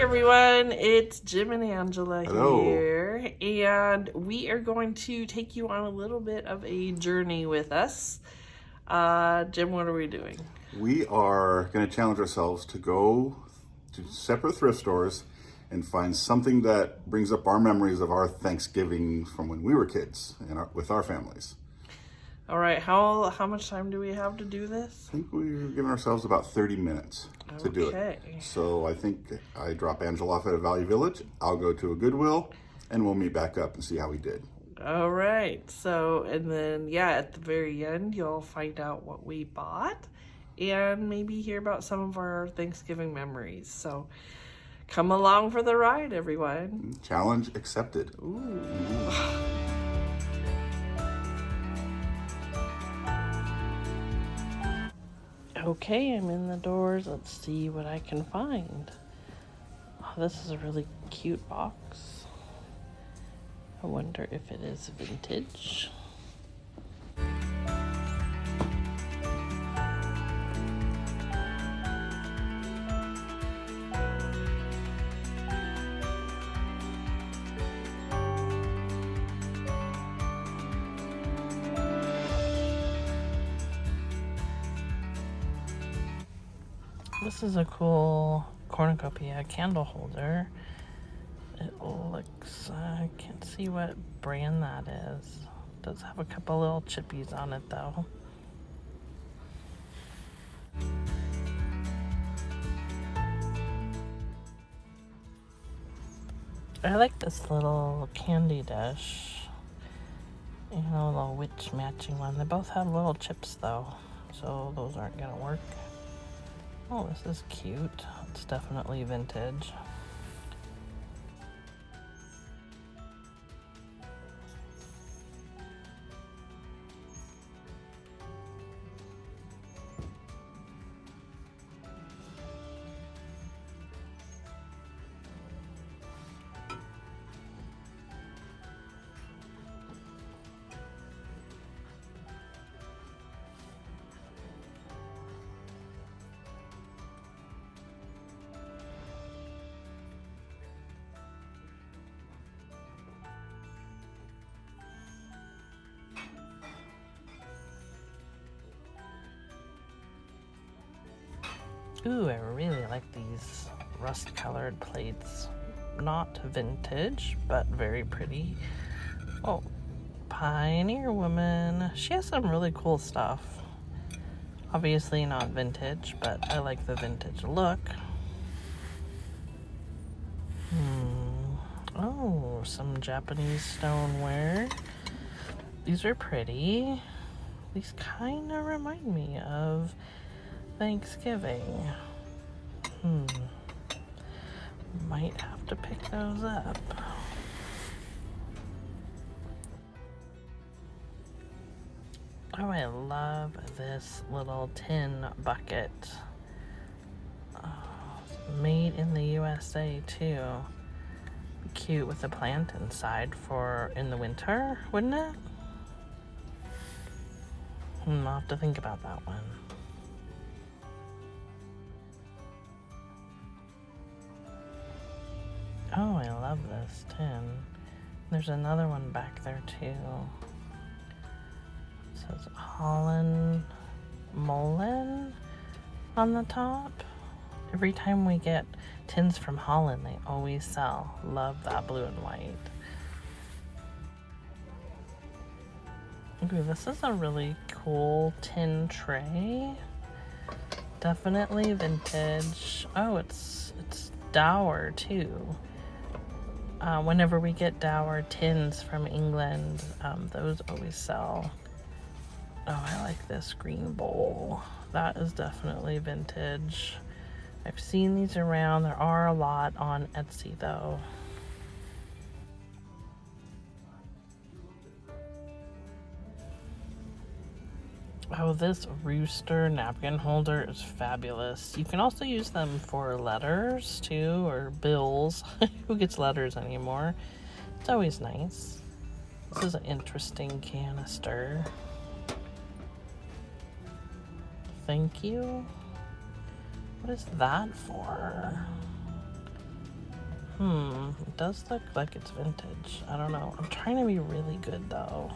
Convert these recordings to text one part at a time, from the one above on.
Hey everyone, it's Jim and Angela Hello. here, and we are going to take you on a little bit of a journey with us. Jim, what are we doing? We are going to challenge ourselves to go to separate thrift stores and find something that brings up our memories of our Thanksgiving from when we were kids and with our families. All right, how much time do we have to do this? I think we're giving ourselves about 30 minutes to do Okay. it. So I think I drop Angela off at a Value Village. I'll go to a Goodwill and we'll meet back up and see how we did. All right, so, and then, yeah, at the very end, you'll find out what we bought and maybe hear about some of our Thanksgiving memories. So come along for the ride, everyone. Challenge accepted. Ooh. Okay, I'm in the doors. Let's see what I can find. Oh, this is a really cute box. I wonder if it is vintage. This is a cool cornucopia candle holder. It looks, I can't see what brand that is. It does have a couple little chippies on it though. I like this little candy dish. You know, a little witch matching one. They both have little chips though, so those aren't gonna work. Oh, this is cute. It's definitely vintage. Ooh, I really like these rust-colored plates. Not vintage, but very pretty. Oh, Pioneer Woman. She has some really cool stuff. Obviously not vintage, but I like the vintage look. Oh, some Japanese stoneware. These are pretty. These kind of remind me of Thanksgiving. Might have to pick those up. Oh, I love this little tin bucket. Oh, made in the USA too. Cute with a plant inside for in the winter, wouldn't it? I'll have to think about that one. Oh, I love this tin. There's another one back there too. It says Holland Mullen on the top. Every time we get tins from Holland, they always sell. Love that blue and white. Ooh, this is a really cool tin tray. Definitely vintage. Oh, it's dour too. Whenever we get dour tins from England, those always sell. Oh, I like this green bowl. That is definitely vintage. I've seen these around. There are a lot on Etsy though. Oh, this rooster napkin holder is fabulous. You can also use them for letters too, or bills. Who gets letters anymore? It's always nice. This is an interesting canister. Thank you. What is that for? It does look like it's vintage. I don't know. I'm trying to be really good though.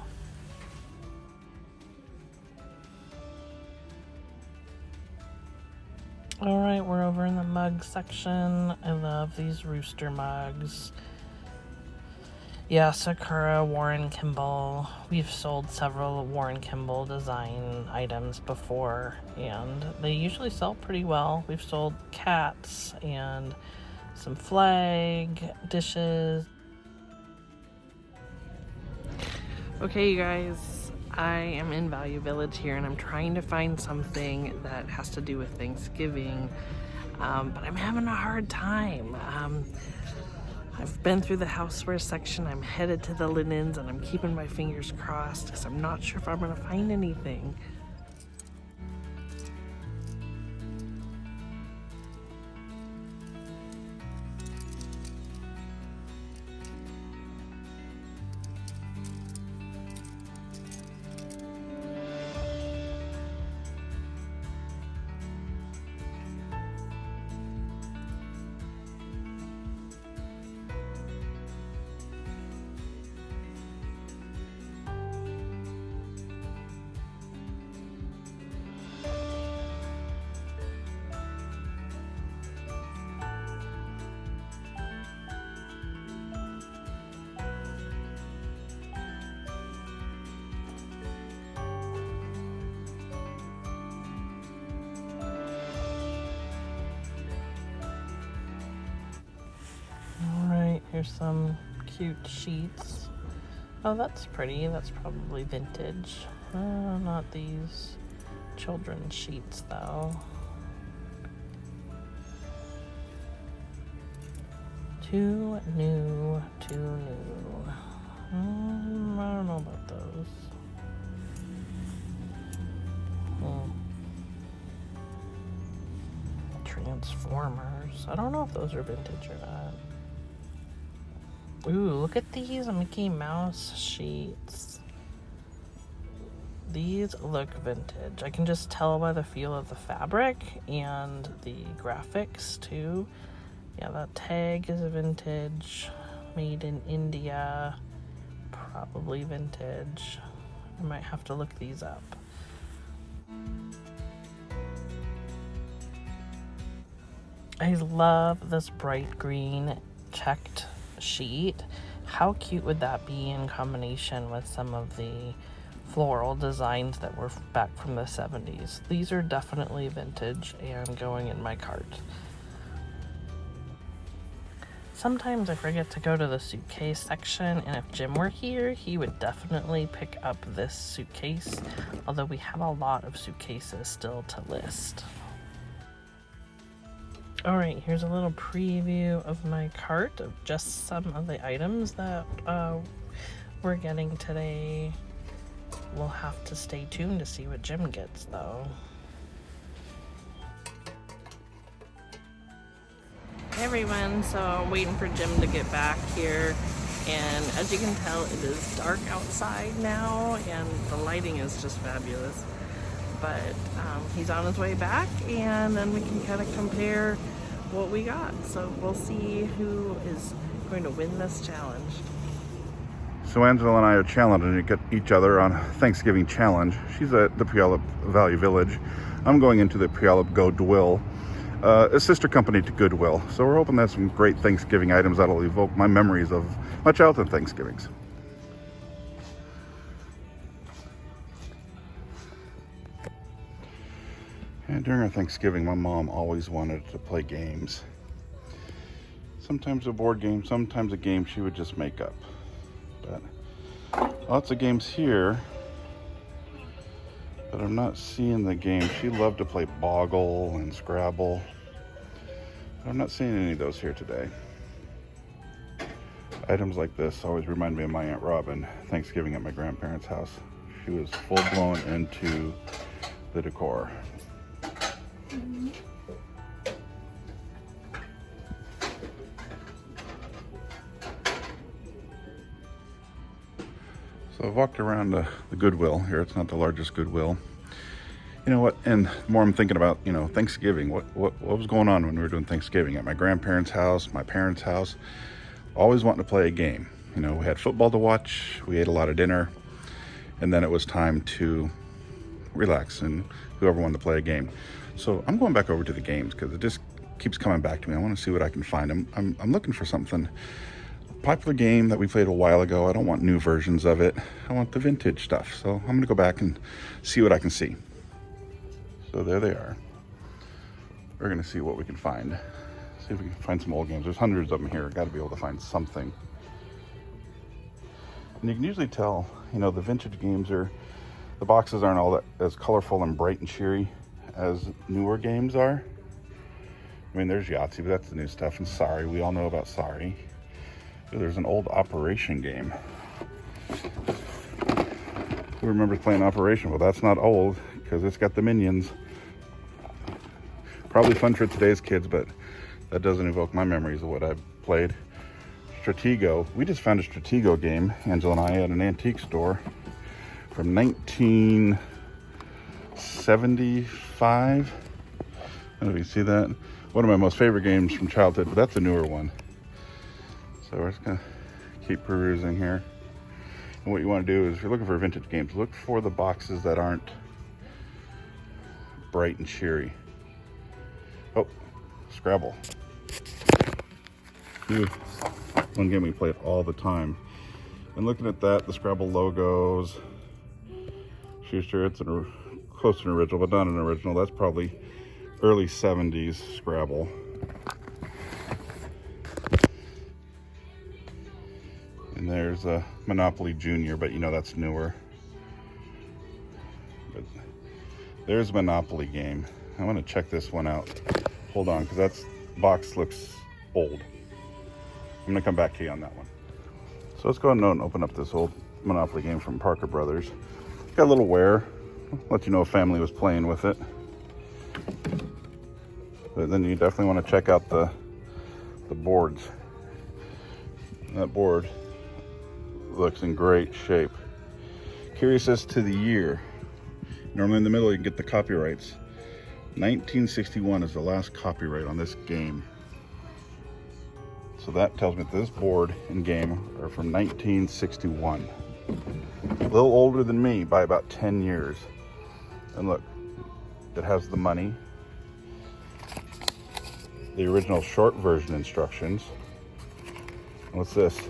All right, we're over in the mug section. I love these rooster mugs. Yeah, Sakura, Warren Kimball. We've sold several Warren Kimball design items before, and they usually sell pretty well. We've sold cats and some flag dishes. Okay, you guys, I am in Value Village here, and I'm trying to find something that has to do with Thanksgiving, but I'm having a hard time. I've been through the houseware section, I'm headed to the linens, and I'm keeping my fingers crossed because I'm not sure if I'm gonna find anything. Here's some cute sheets. Oh, that's pretty. That's probably vintage. Not these children's sheets, though. Too new. I don't know about those. Transformers. I don't know if those are vintage or not. Ooh, look at these Mickey Mouse sheets. These look vintage. I can just tell by the feel of the fabric and the graphics too. Yeah, that tag is vintage. Made in India. Probably vintage. I might have to look these up. I love this bright green checked sheet. How cute would that be in combination with some of the floral designs that were back from the 70s? These are definitely vintage and going in my cart. Sometimes I forget to go to the suitcase section, and if Jim were here, he would definitely pick up this suitcase, although we have a lot of suitcases still to list. All right, here's a little preview of my cart of just some of the items that we're getting today. We'll have to stay tuned to see what Jim gets, though. Hey everyone, so I'm waiting for Jim to get back here, and as you can tell, it is dark outside now, and the lighting is just fabulous. But he's on his way back, and then we can kind of compare what we got. So we'll see who is going to win this challenge. So Angela and I are challenging each other on Thanksgiving challenge. She's at the Puyallup Value Village. I'm going into the Puyallup Goodwill, a sister company to Goodwill. So we're hoping there's some great Thanksgiving items that'll evoke my memories of my childhood Thanksgivings. And during our Thanksgiving, my mom always wanted to play games. Sometimes a board game, sometimes a game she would just make up. But lots of games here, but I'm not seeing the game. She loved to play Boggle and Scrabble, but I'm not seeing any of those here today. Items like this always remind me of my Aunt Robin, Thanksgiving at my grandparents' house. She was full-blown into the decor. So I've walked around the Goodwill here. It's not the largest Goodwill. You know what? And the more I'm thinking about, you know, Thanksgiving, what was going on when we were doing Thanksgiving at my grandparents' house, my parents' house, always wanting to play a game. You know, we had football to watch, we ate a lot of dinner, and then it was time to relax and whoever wanted to play a game. So I'm going back over to the games because it just keeps coming back to me. I want to see what I can find. I'm looking for something. A popular game that we played a while ago. I don't want new versions of it. I want the vintage stuff. So I'm going to go back and see what I can see. So there they are. We're going to see what we can find. See if we can find some old games. There's hundreds of them here. Got to be able to find something. And you can usually tell, you know, the vintage games are, the boxes aren't all that as colorful and bright and cheery as newer games are. I mean, there's Yahtzee, but that's the new stuff. And Sorry, we all know about Sorry. There's an old Operation game. Who remembers playing Operation? Well, that's not old because it's got the minions. Probably fun for today's kids, but that doesn't evoke my memories of what I played. Stratego. We just found a Stratego game, Angela and I, at an antique store from 1975. I don't know if you see that. One of my most favorite games from childhood, but that's a newer one. So we're just gonna keep perusing here. And what you want to do is, if you're looking for vintage games, look for the boxes that aren't bright and cheery. Oh, Scrabble. Ooh, one game we played all the time. And looking at that, the Scrabble logos, Schuster, it's close to an original, but not an original. That's probably early 70s Scrabble. And there's a Monopoly Junior, but you know that's newer. But there's a Monopoly game. I want to check this one out. Hold on, because that box looks old. I'm going to come back to you on that one. So let's go ahead and open up this old Monopoly game from Parker Brothers. Got a little wear. Let you know a family was playing with it. But then you definitely want to check out the boards. That board looks in great shape. Curious as to the year. Normally in the middle you can get the copyrights. 1961 is the last copyright on this game. So that tells me that this board and game are from 1961. A little older than me by about 10 years. And look, it has the money, the original short version instructions. What's this?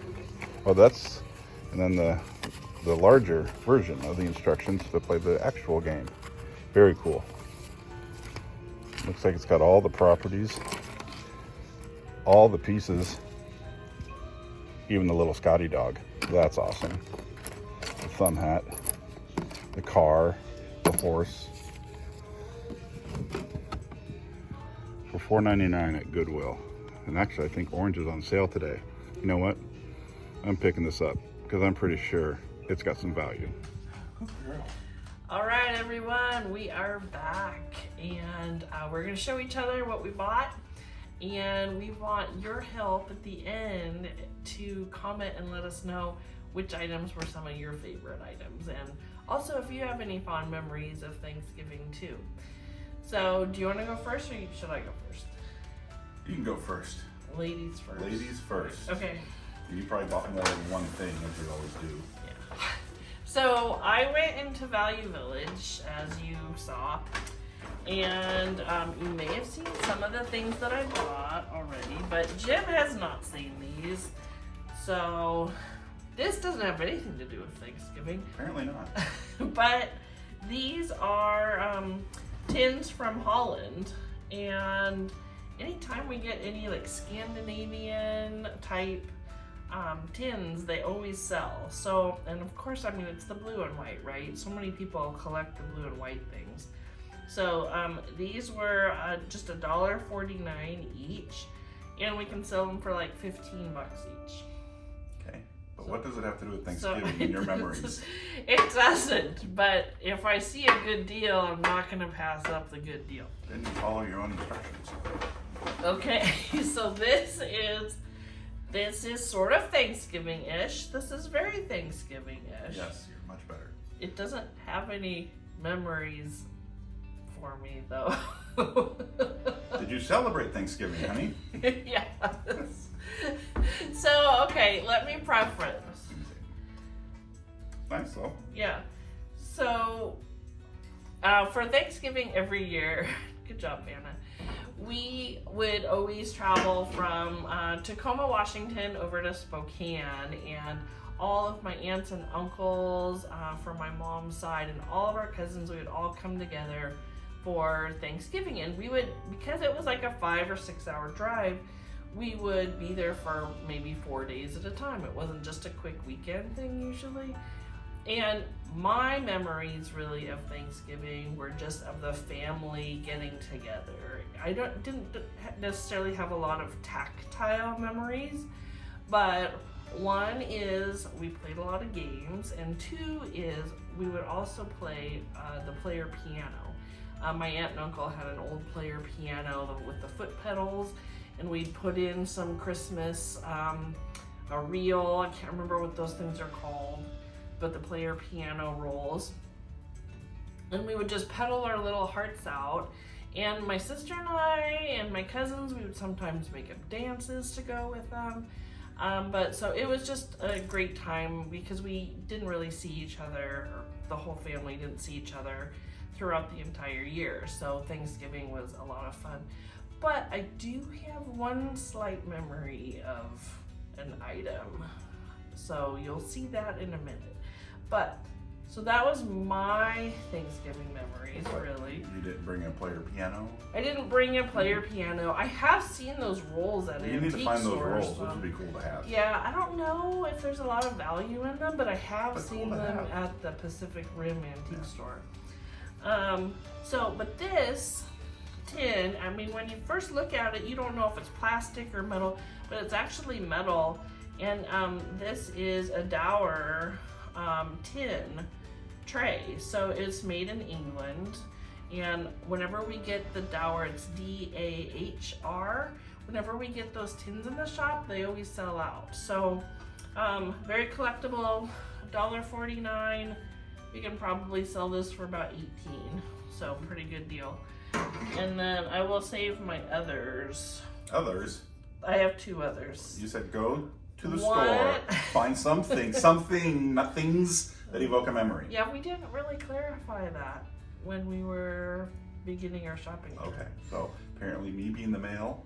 Oh, that's, and then the larger version of the instructions to play the actual game. Very cool. Looks like it's got all the properties, all the pieces, even the little Scotty dog. That's awesome. The thumb hat, the car, the horse. For $4.99 at Goodwill. And actually, I think orange is on sale today. You know what? I'm picking this up because I'm pretty sure it's got some value. All right, everyone, we are back, and we're going to show each other what we bought, and we want your help at the end to comment and let us know which items were some of your favorite items, and also if you have any fond memories of Thanksgiving too. So, do you want to go first, or should I go first? You can go first. Ladies first. Ladies first. Okay. You probably bought more than one thing, as you always do. Yeah. So I went into Value Village, as you saw, and you may have seen some of the things that I bought already, but Jim has not seen these. So this doesn't have anything to do with Thanksgiving. Apparently not. But these are tins from Holland, and anytime we get any like Scandinavian type tins, they always sell. So, and of course, I mean, it's the blue and white, right? So many people collect the blue and white things. So these were just $1.49 each, and we can sell them for like 15 bucks each. Okay, but what does it have to do with Thanksgiving in your memories? It doesn't, but if I see a good deal, I'm not gonna pass up the good deal. Then you follow your own instructions. Okay, so this is sort of Thanksgiving-ish. This is very Thanksgiving-ish. Yes, you're much better. It doesn't have any memories for me, though. Did you celebrate Thanksgiving, honey? Yes. So, okay, let me preface. Nice, though. Yeah. So, for Thanksgiving every year, good job, Anna, we would always travel from Tacoma, Washington over to Spokane, and all of my aunts and uncles from my mom's side and all of our cousins, we would all come together for Thanksgiving. And we would, because it was like a 5 or 6 hour drive, we would be there for maybe 4 days at a time. It wasn't just a quick weekend thing usually. And my memories really of Thanksgiving were just of the family getting together. I didn't necessarily have a lot of tactile memories, but one is we played a lot of games, and two is we would also play the player piano. My aunt and uncle had an old player piano with the foot pedals, and we'd put in some Christmas, a reel, I can't remember what those things are called, but the player piano rolls. And we would just pedal our little hearts out. And my sister and I and my cousins, we would sometimes make up dances to go with them. But so it was just a great time because we didn't really see each other, or the whole family didn't see each other throughout the entire year. So Thanksgiving was a lot of fun. But I do have one slight memory of an item. So you'll see that in a minute. But, so that was my Thanksgiving memories, really. You didn't bring a player piano? I didn't bring a player piano. I have seen those rolls at antique stores. You need to find those rolls. Those would be cool to have. Yeah, I don't know if there's a lot of value in them, but I have seen them at the Pacific Rim antique store. But this tin, I mean, when you first look at it, you don't know if it's plastic or metal, but it's actually metal. And this is a Dower tin tray. So it's made in England. And whenever we get the Dower, it's D-A-H-R. Whenever we get those tins in the shop, they always sell out. So very collectible, $1.49. We can probably sell this for about $18. So pretty good deal. And then I will save my others. Others? I have 2 others. You said go to the store, find something, not things that evoke a memory. Yeah, we didn't really clarify that when we were beginning our shopping trip. Okay, so apparently me being the male,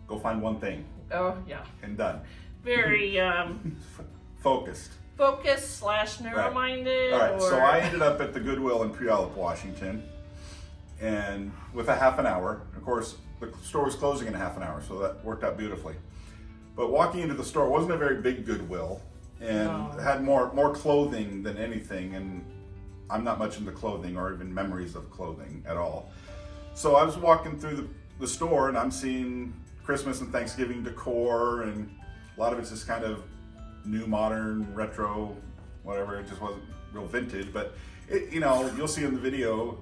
go find one thing. Oh, yeah. And done. Very focused. Focused / narrow-minded. All right, so I ended up at the Goodwill in Puyallup, Washington, and with a half an hour. Of course, the store was closing in a half an hour, so that worked out beautifully. But walking into the store, wasn't a very big Goodwill, and had more clothing than anything, and I'm not much into clothing or even memories of clothing at all. So I was walking through the store, and I'm seeing Christmas and Thanksgiving decor, and a lot of it's just kind of new, modern, retro, whatever. It just wasn't real vintage, but it, you'll see in the video,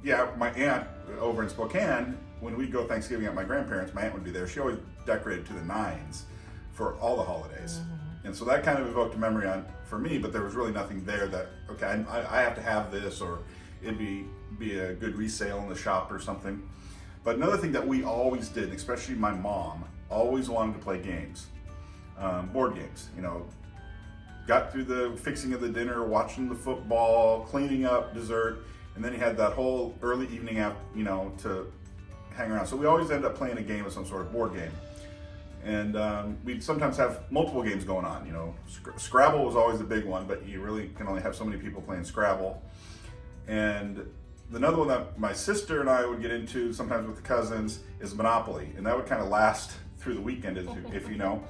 my aunt over in Spokane, when we'd go Thanksgiving at my grandparents, my aunt would be there. She always decorated to the nines for all the holidays. Mm-hmm. And so that kind of evoked a memory for me, but there was really nothing there that, okay, I have to have this, or it'd be a good resale in the shop or something. But another thing that we always did, especially my mom, always wanted to play games, board games. Got through the fixing of the dinner, watching the football, cleaning up, dessert, and then you had that whole early evening to hang around. So we always end up playing a game of some sort of board game. And we'd sometimes have multiple games going on. Scrabble was always the big one, but you really can only have so many people playing Scrabble. And another one that my sister and I would get into sometimes with the cousins is Monopoly. And that would kind of last through the weekend, if you know.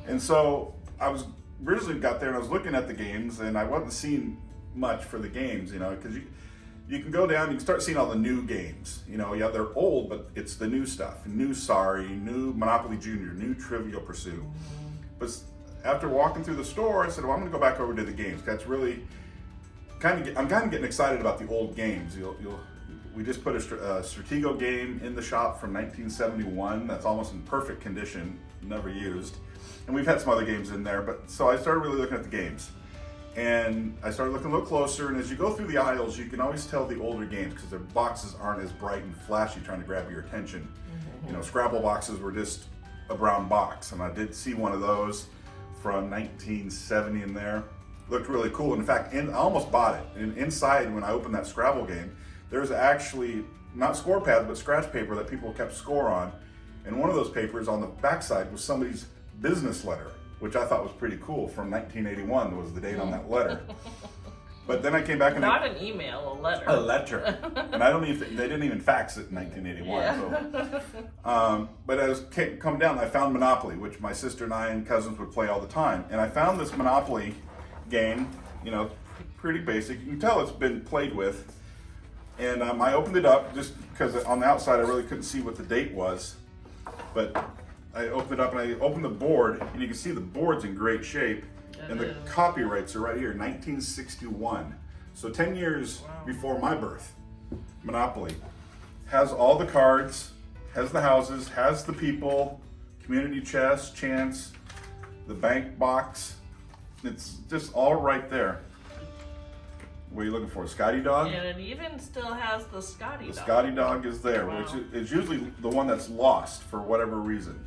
And so I was originally got there and I was looking at the games, and I wasn't seeing much for the games, because you can go down and you can start seeing all the new games. They're old, but it's the new stuff. New Sorry, new Monopoly Junior, new Trivial Pursuit. But after walking through the store, I said, well, I'm gonna go back over to the games. That's really I'm kind of getting excited about the old games. We just put a Stratego game in the shop from 1971. That's almost in perfect condition, never used. And we've had some other games in there, but so I started really looking at the games. And I started looking a little closer, and as you go through the aisles, you can always tell the older games because their boxes aren't as bright and flashy trying to grab your attention. You know, Scrabble boxes were just a brown box, and I did see one of those from 1970 in there. Looked really cool. In fact, I almost bought it. And inside, when I opened that Scrabble game, there's actually not score pads, but scratch paper that people kept score on. And one of those papers on the backside was somebody's business letter, which I thought was pretty cool. From 1981 was the date on that letter. But then I came back and not an email, a letter. A letter. And I don't even, they didn't even fax it in 1981. Yeah. So, but as it come down, I found Monopoly, which my sister and I and cousins would play all the time. And I found this Monopoly game, you know, pretty basic. You can tell it's been played with. And I opened it up just because on the outside I really couldn't see what the date was. But I opened it up and I opened the board, and you can see the board's in great shape. And the copyrights are right here, 1961. So 10 years before my birth. Monopoly has all the cards, has the houses, has the people, community chest, chance, the bank box. It's just all right there. What are you looking for, Scotty Dog? And it even still has the Scotty Dog. The Scotty Dog is there, which is usually the one that's lost for whatever reason.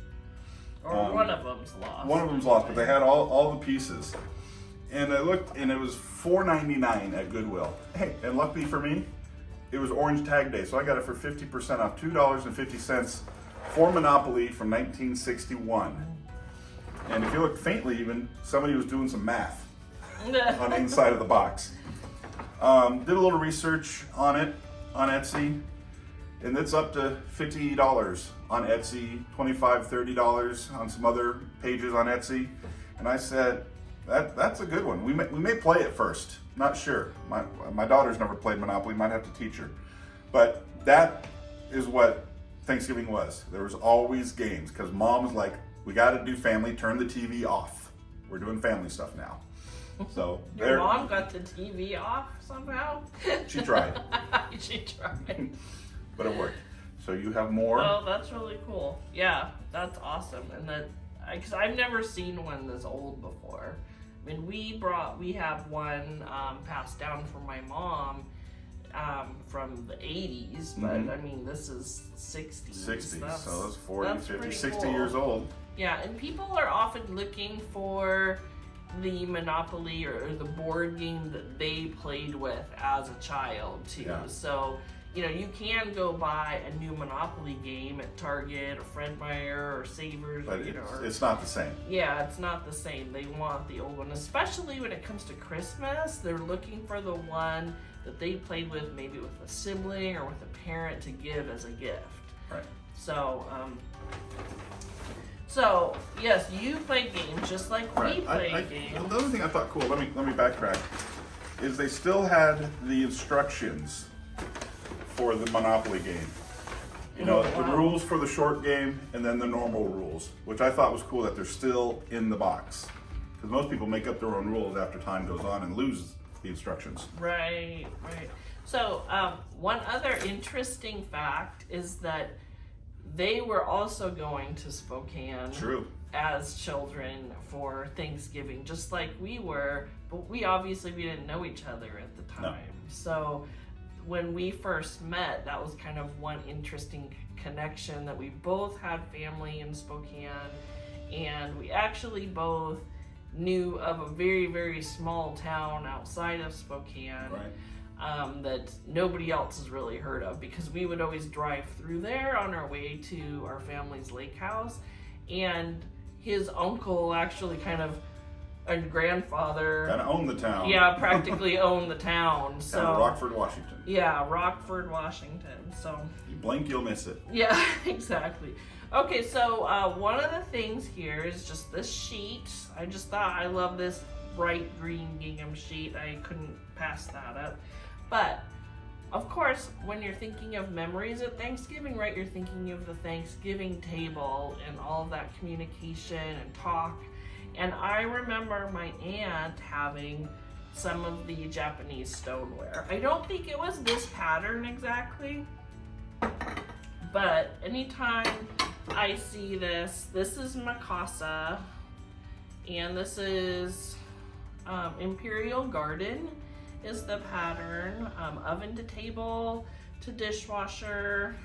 Or one of them's lost. One of them's lost, but they had all the pieces. And I looked, and it was $4.99 at Goodwill. Hey, and luckily for me, it was Orange Tag Day, so I got it for 50% off, $2.50 for Monopoly from 1961. And if you look faintly even, somebody was doing some math on the inside of the box. Did a little research on it on Etsy, and it's up to $50 on Etsy, $25, $30 on some other pages on Etsy. And I said, that's a good one. We may play it first, not sure. My daughter's never played Monopoly, might have to teach her. But that is what Thanksgiving was. There was always games, because Mom's like, we gotta do family, turn the TV off. We're doing family stuff now. So your mom got the TV off somehow? She tried. She tried. But it worked. So you have more? Oh, that's really cool. Yeah, that's awesome. And that, because I've never seen one this old before. I mean, we have one passed down from my mom from the 80s, but I mean, this is 60s. 60s, so that's 40, that's 50, 60 cool. years old. Yeah, and people are often looking for the Monopoly or the board game that they played with as a child too. Yeah. So, you know, you can go buy a new Monopoly game at Target or Fred Meyer or Savers. But or, you know, it's not the same. Yeah, it's not the same. They want the old one, especially when it comes to Christmas. They're looking for the one that they played with, maybe with a sibling or with a parent, to give as a gift. Right. So yes, you play games just like we play games. The other thing I thought cool, let me backtrack, is they still had the instructions for the Monopoly game. You know, the rules for the short game and then the normal rules, which I thought was cool that they're still in the box. Because most people make up their own rules after time goes on and lose the instructions. Right. So one other interesting fact is that they were also going to Spokane as children for Thanksgiving, just like we were, but we didn't know each other at the time. No. So when we first met, that was kind of one interesting connection, that we both had family in Spokane, and we actually both knew of a very, very small town outside of Spokane. Right. That nobody else has really heard of, because we would always drive through there on our way to our family's lake house, and his uncle actually and grandfather kind of owned the town. Yeah, practically owned the town. So Rockford, Washington. Yeah, Rockford, Washington. So you blink, you'll miss it. Yeah, exactly. Okay, so one of the things here is just this sheet. I just thought, I love this bright green gingham sheet. I couldn't pass that up. But, of course, when you're thinking of memories at Thanksgiving, right, you're thinking of the Thanksgiving table and all of that communication and talk. And I remember my aunt having some of the Japanese stoneware. I don't think it was this pattern exactly, but anytime I see this is Mikasa, and this is Imperial Garden is the pattern. Oven to table to dishwasher.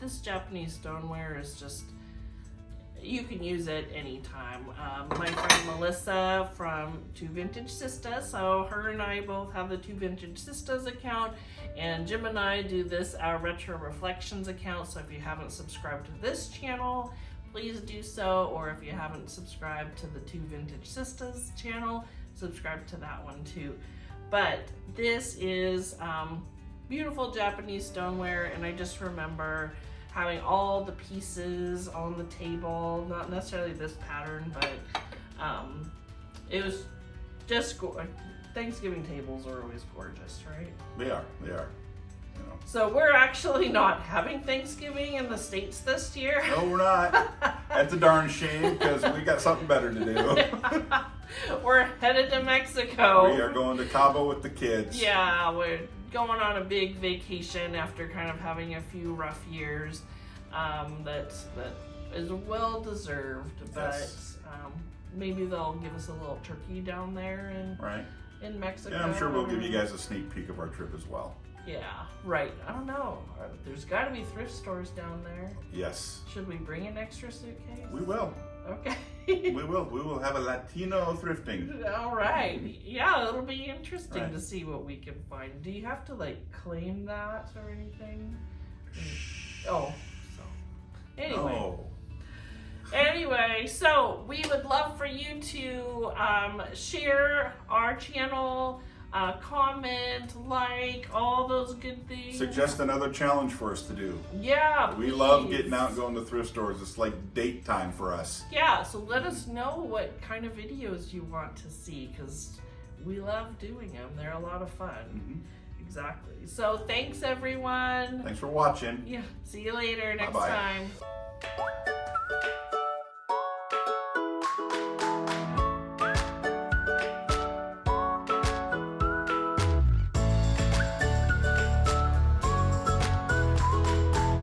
This Japanese stoneware is just, you can use it anytime. My friend Melissa from Two Vintage Sisters, so her and I both have the Two Vintage Sisters account, and Jim and I do this, our Retro Reflections account. So if you haven't subscribed to this channel, please do so, or if you haven't subscribed to the Two Vintage Sisters channel, subscribe to that one too. But this is beautiful Japanese stoneware, and I just remember having all the pieces on the table, not necessarily this pattern, but it was just Thanksgiving tables are always gorgeous, right? They are. You know. So we're actually not having Thanksgiving in the States this year. No, we're not. That's a darn shame, because we got something better to do. We're headed to Mexico. We are going to Cabo with the kids. Yeah, we're going on a big vacation after kind of having a few rough years. That is well deserved, but Yes. maybe they'll give us a little turkey down there in Mexico. Yeah, I'm sure we'll give you guys a sneak peek of our trip as well. Yeah, right. I don't know. There's got to be thrift stores down there. Yes. Should we bring an extra suitcase? We will. Okay. We will. We will have a Latino thrifting. All right. Yeah, it'll be interesting Right. to see what we can find. Do you have to like claim that or anything? Oh, so anyway. No. Anyway, so we would love for you to share our channel, comment, like, all those good things. Suggest another challenge for us to do. Yeah, We please. love getting out and going to thrift stores. It's like date time for us. Yeah, so let us know what kind of videos you want to see, because we love doing them. They're a lot of fun. Mm-hmm. Exactly. So thanks, everyone. Thanks for watching. Yeah. See you later next Bye-bye. time.